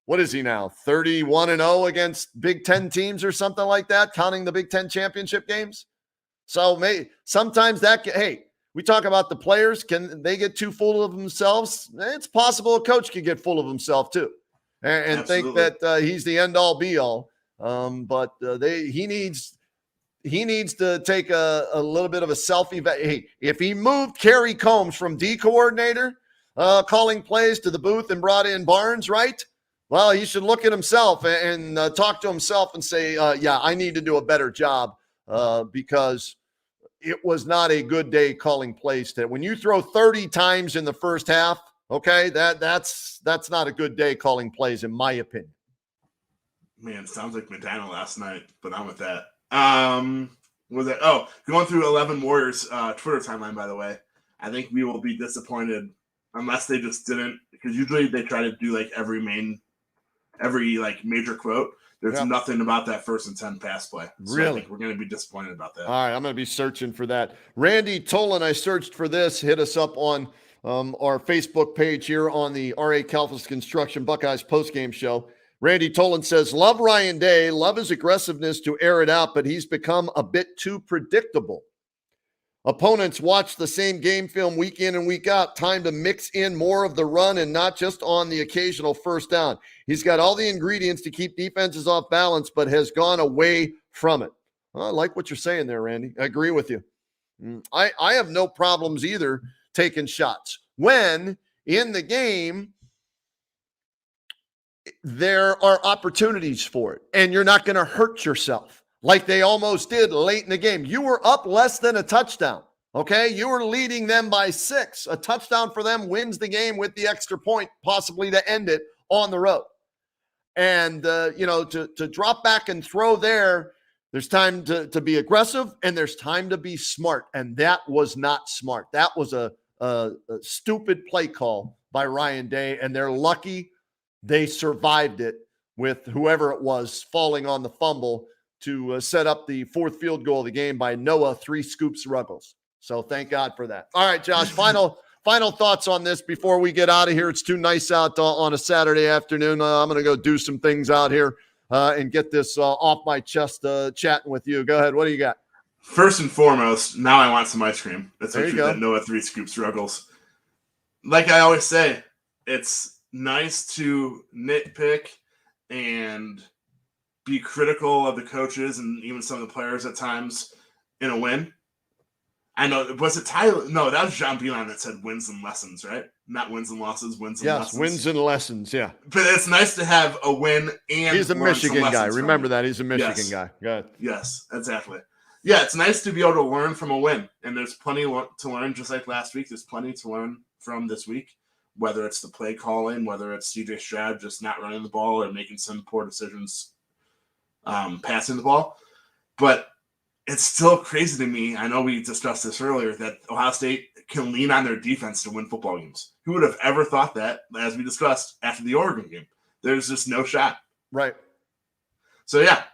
what is he now? 31-0 against Big Ten teams or something like that, counting the Big Ten championship games. So sometimes we talk about the players. Can they get too full of themselves? It's possible a coach could get full of himself too, and think that he's the end all be all. But he needs to take a little bit of a selfie. Hey, if he moved Kerry Combs from D coordinator, calling plays to the booth and brought in Barnes, right? Well, he should look at himself and talk to himself and say, I need to do a better job because it was not a good day calling plays today. When you throw 30 times in the first half, okay, that's not a good day calling plays, in my opinion. Man, sounds like Medina last night, but I'm with that. What was that? Oh, going through 11 Warriors Twitter timeline, by the way. I think we will be disappointed unless they just didn't, because usually they try to do like every major quote. There's nothing about that 1st and 10 pass play. So really? I think we're going to be disappointed about that. All right, I'm going to be searching for that. Randy Tolan, I searched for this. Hit us up on our Facebook page here on the R.A. Kalfas Construction Buckeyes postgame show. Randy Tolan says, love Ryan Day, love his aggressiveness to air it out, but he's become a bit too predictable. Opponents watch the same game film week in and week out. Time to mix in more of the run and not just on the occasional first down. He's got all the ingredients to keep defenses off balance, but has gone away from it. Well, I like what you're saying there, Randy. I agree with you. I have no problems either taking shots. When in the game, there are opportunities for it, and you're not going to hurt yourself like they almost did late in the game. You were up less than a touchdown, okay? You were leading them by 6. A touchdown for them wins the game with the extra point, possibly to end it on the road. And, to drop back and throw there's time to be aggressive, and there's time to be smart, and that was not smart. That was a stupid play call by Ryan Day, and they're lucky they survived it with whoever it was falling on the fumble to set up the 4th field goal of the game by Noah 3 Scoops Ruggles. So thank God for that. All right, Josh, final thoughts on this before we get out of here. It's too nice out on a Saturday afternoon. I'm going to go do some things out here and get this off my chest chatting with you. Go ahead. What do you got? First and foremost, now I want some ice cream. That's there you go. That Noah 3 Scoops Ruggles. Like I always say, it's nice to nitpick and be critical of the coaches and even some of the players at times in a win. I know, was it Tyler? No, that was John Beeline that said wins and lessons, right? Not wins and losses, wins and lessons. Yes, wins and lessons, yeah. But it's nice to have a win and he's a Michigan guy. Remember that. He's a Michigan guy. Go ahead. Yes, exactly. Yeah, it's nice to be able to learn from a win. And there's plenty to learn, just like last week. There's plenty to learn from this week, whether it's the play calling, whether it's C.J. Stroud just not running the ball or making some poor decisions passing the ball. But it's still crazy to me. I know we discussed this earlier that Ohio State can lean on their defense to win football games. Who would have ever thought that, as we discussed after the Oregon game? There's just no shot. Right. So, yeah,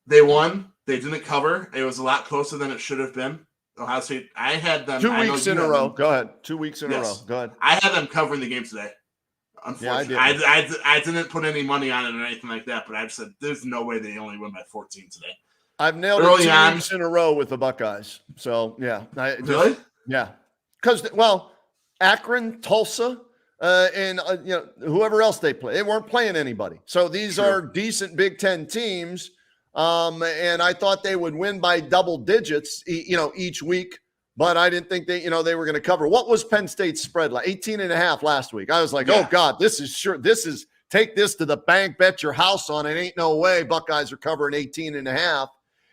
they won. They didn't cover. It was a lot closer than it should have been. Ohio State, I had them 2 weeks in a row. Go ahead. 2 weeks in a row. Go ahead. I had them covering the game today. Unfortunately, I didn't put any money on it or anything like that, but I just said there's no way they only win by 14 today. I've nailed it 2 weeks in a row with the Buckeyes. So, yeah. Really? Yeah. Because, Akron, Tulsa, and whoever else they play. They weren't playing anybody. So these are decent Big Ten teams. And I thought they would win by double digits, each week. But I didn't think they were going to cover. What was Penn State's spread like? 18.5 last week. I was like, oh God, this is take this to the bank, bet your house on it. Ain't no way Buckeyes are covering 18.5.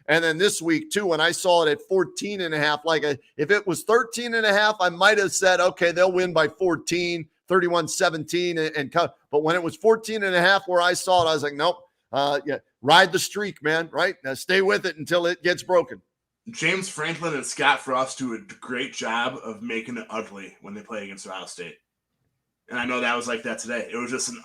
And then this week too, when I saw it at 14.5, if it was 13.5, I might have said, okay, they'll win by 14, 31-17 and cut. But when it was 14.5 where I saw it, I was like, nope, ride the streak, man. Right? Now stay with it until it gets broken. James Franklin and Scott Frost do a great job of making it ugly when they play against Ohio State. And I know that was like that today. It was just an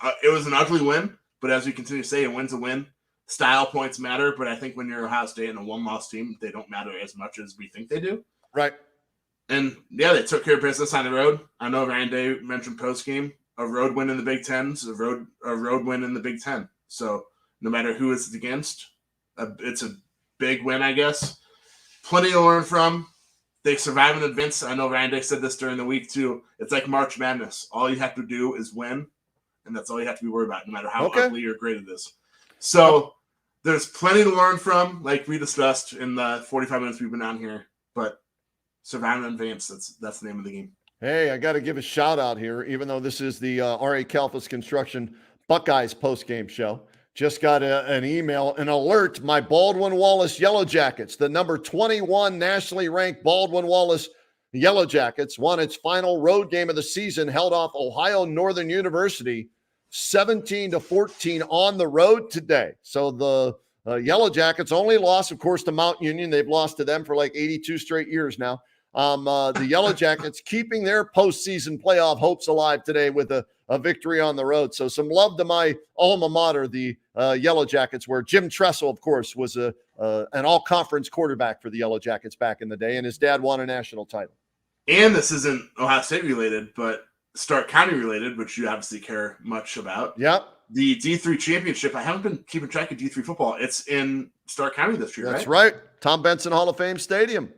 ugly win, but as we continue to say, a win's a win. Style points matter, but I think when you're Ohio State and a one-loss team, they don't matter as much as we think they do. Right. And, they took care of business on the road. I know Ryan Day mentioned postgame, a road win in the Big Ten is a road win in the Big Ten. So no matter who it's against, it's a big win, I guess. Plenty to learn from. They survive and advance. I know Ryan Day said this during the week, too. It's like March Madness. All you have to do is win, and that's all you have to be worried about, no matter how ugly or great it is. So there's plenty to learn from, like we discussed in the 45 minutes we've been on here. But survive and advance, that's the name of the game. Hey, I got to give a shout-out here, even though this is the R.A. Kalfas Construction Buckeyes post-game show. Just got an email, an alert. My Baldwin-Wallace Yellow Jackets, the number 21 nationally ranked Baldwin-Wallace Yellow Jackets, won its final road game of the season, held off Ohio Northern University 17-14 on the road today. So the Yellow Jackets only lost, of course, to Mount Union. They've lost to them for like 82 straight years now. The Yellow Jackets keeping their postseason playoff hopes alive today with a victory on the road. So some love to my alma mater, the Yellow Jackets, where Jim Tressel, of course, was an all-conference quarterback for the Yellow Jackets back in the day, and his dad won a national title. And this isn't Ohio State related, but Stark County related, which you obviously care much about. Yep. The D3 championship, I haven't been keeping track of D3 football. It's in Stark County this year, That's right. Tom Benson Hall of Fame Stadium.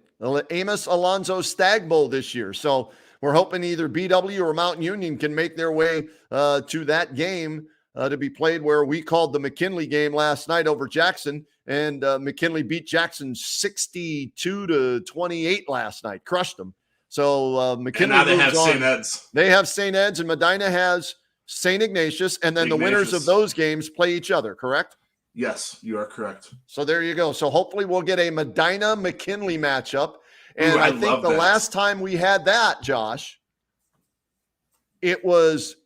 Amos Alonzo Stag Bowl this year. So we're hoping either BW or Mountain Union can make their way to that game to be played, where we called the McKinley game last night over Jackson, and McKinley beat Jackson 62-28 last night, crushed them. So McKinley, and now they have St. Ed's. They have St. Ed's, and Medina has St. Ignatius, and then the winners of those games play each other, correct? Yes, you are correct. So there you go. So hopefully we'll get a Medina-McKinley matchup. And I think the last time we had that, Josh, it was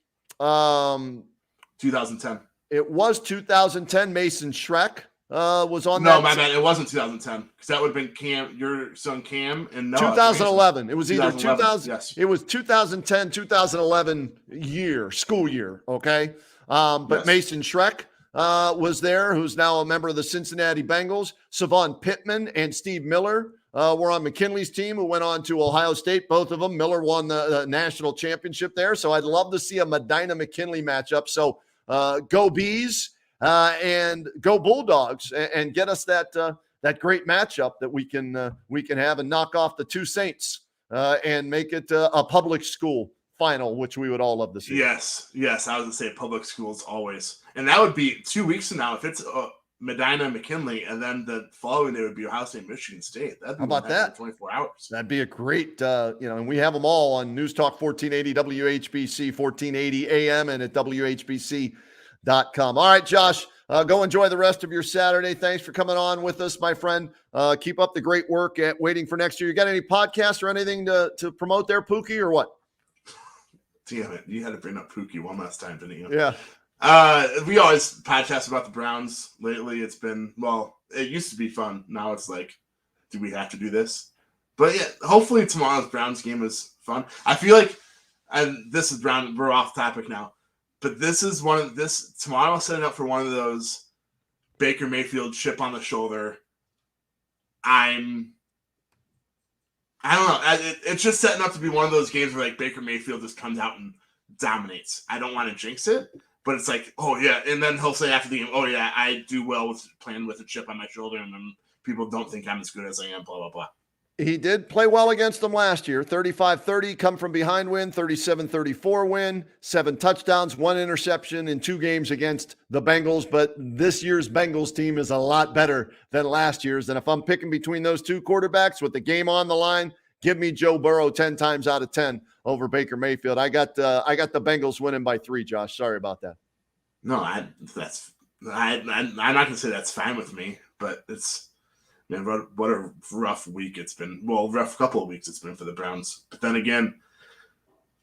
2010. It was 2010. Mason Schreck was on that. No, my bad. It wasn't 2010 because that would have been Cam, your son Cam, and no, 2011. It was either 2000. Yes. It was 2010, 2011 school year. Okay. But yes. Mason Schreck was there, who's now a member of the Cincinnati Bengals. Savon Pittman and Steve Miller were on McKinley's team, who went on to Ohio State. Both of them. Miller won the national championship there. So I'd love to see a Medina-McKinley matchup. So go Bees and go Bulldogs, and get us that great matchup that we can have and knock off the two Saints and make it a public school final, which we would all love to see. Yes. I was going to say public schools always. And that would be 2 weeks from now if it's Medina McKinley, and then the following day would be Ohio State, Michigan State. That'd be, how about that? 24 hours. That'd be a great, and we have them all on News Talk 1480 WHBC, 1480 AM, and at WHBC.com. All right, Josh, go enjoy the rest of your Saturday. Thanks for coming on with us, my friend. Keep up the great work at Waiting for Next Year. You got any podcasts or anything to promote there, Pookie, or what? Damn it. You had to bring up Pookie one last time, didn't you? Yeah. We always podcast about the Browns. Lately, it's been, it used to be fun. Now it's like, do we have to do this? But yeah, hopefully tomorrow's Browns game is fun. I feel like, and this is Brown, we're off topic now, but this is tomorrow setting up for one of those Baker Mayfield chip on the shoulder, I don't know. It's just setting up to be one of those games where like Baker Mayfield just comes out and dominates. I don't want to jinx it, but it's like, oh yeah, and then he'll say after the game, oh yeah, I do well with playing with a chip on my shoulder, and then people don't think I'm as good as I am. Blah blah blah. He did play well against them last year. 35-30, come from behind win, 37-34 win, 7 touchdowns, 1 interception in 2 games against the Bengals. But this year's Bengals team is a lot better than last year's. And if I'm picking between those 2 quarterbacks with the game on the line, give me Joe Burrow 10 times out of 10 over Baker Mayfield. I got the Bengals winning by 3, Josh. Sorry about that. No, I'm not going to say that's fine with me, but it's, man, what a rough week it's been. Well, rough couple of weeks it's been for the Browns. But then again,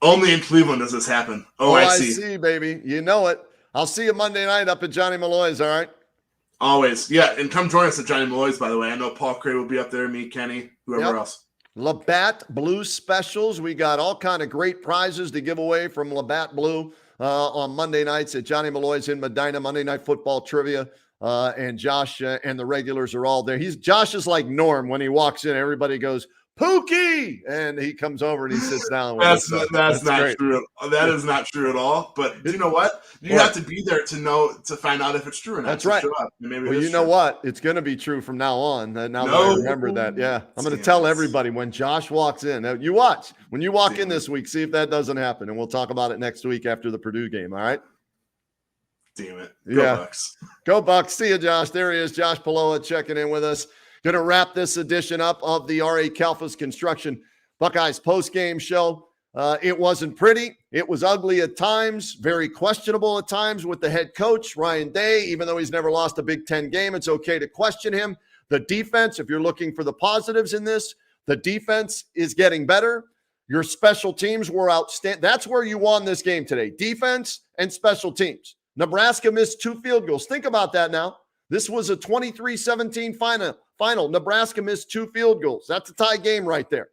only in Cleveland does this happen. Oh, I see, baby. You know it. I'll see you Monday night up at Johnny Malloy's, all right? Always. Yeah, and come join us at Johnny Malloy's, by the way. I know Paul Cray will be up there, me, Kenny, whoever else. Labatt Blue specials. We got all kind of great prizes to give away from Labatt Blue on Monday nights at Johnny Malloy's in Medina. Monday Night Football Trivia. And Josh and the regulars are all there. Josh is like Norm. When he walks in, everybody goes, Pookie! And he comes over and he sits down with us. That's not great. True. That is not true at all. But you know what? You have to be there to find out if it's true or not. That's right. Maybe well, you know what? It's going to be true from now on. Now that I remember that. Yeah. I'm going to tell everybody when Josh walks in. Now, you watch. When you walk in this week, see if that doesn't happen. And we'll talk about it next week after the Purdue game. All right? Damn it. Go Bucks. Go Bucks. See you, Josh. There he is. Josh Paloa checking in with us. Going to wrap this edition up of the R.A. Kalfas Construction Buckeyes post-game show. It wasn't pretty. It was ugly at times, very questionable at times with the head coach, Ryan Day. Even though he's never lost a Big Ten game, it's okay to question him. The defense, if you're looking for the positives in this, the defense is getting better. Your special teams were outstanding. That's where you won this game today, defense and special teams. Nebraska missed 2 field goals. Think about that now. This was a 23-17 final. Nebraska missed 2 field goals. That's a tie game right there.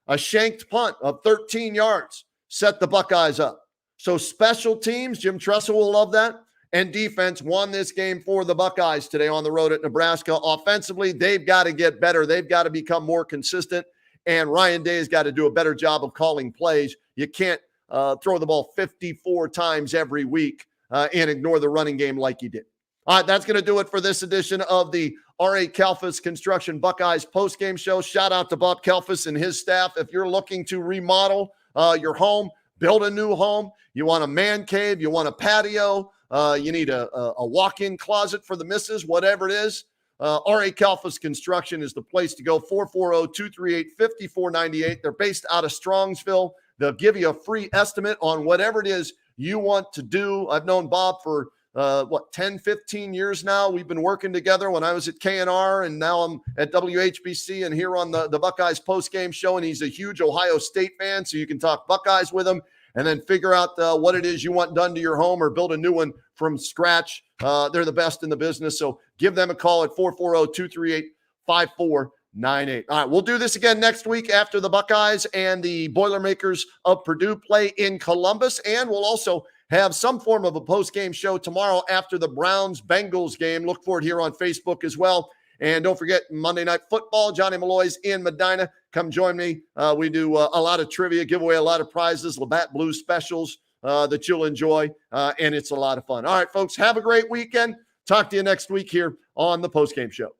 A shanked punt of 13 yards set the Buckeyes up. So special teams, Jim Tressel will love that, and defense won this game for the Buckeyes today on the road at Nebraska. Offensively, they've got to get better. They've got to become more consistent, and Ryan Day has got to do a better job of calling plays. You can't throw the ball 54 times every week and ignore the running game like you did. All right, that's going to do it for this edition of the R.A. Kalfas Construction Buckeyes postgame show. Shout out to Bob Kalfas and his staff. If you're looking to remodel your home, build a new home, you want a man cave, you want a patio, you need a walk-in closet for the missus, whatever it is, R.A. Kalfas Construction is the place to go. 440-238-5498. They're based out of Strongsville. They'll give you a free estimate on whatever it is you want to do. I've known Bob for 10, 15 years now. We've been working together when I was at KNR, and now I'm at WHBC and here on the Buckeyes postgame show. And he's a huge Ohio State fan, so you can talk Buckeyes with him and then figure out what it is you want done to your home or build a new one from scratch. They're the best in the business. So give them a call at 440-238-5498. All right, we'll do this again next week after the Buckeyes and the Boilermakers of Purdue play in Columbus. And we'll also have some form of a post-game show tomorrow after the Browns-Bengals game. Look for it here on Facebook as well. And don't forget, Monday Night Football, Johnny Malloy's in Medina. Come join me. We do a lot of trivia, give away a lot of prizes, Labatt Blue specials that you'll enjoy, and it's a lot of fun. All right, folks, have a great weekend. Talk to you next week here on the post-game show.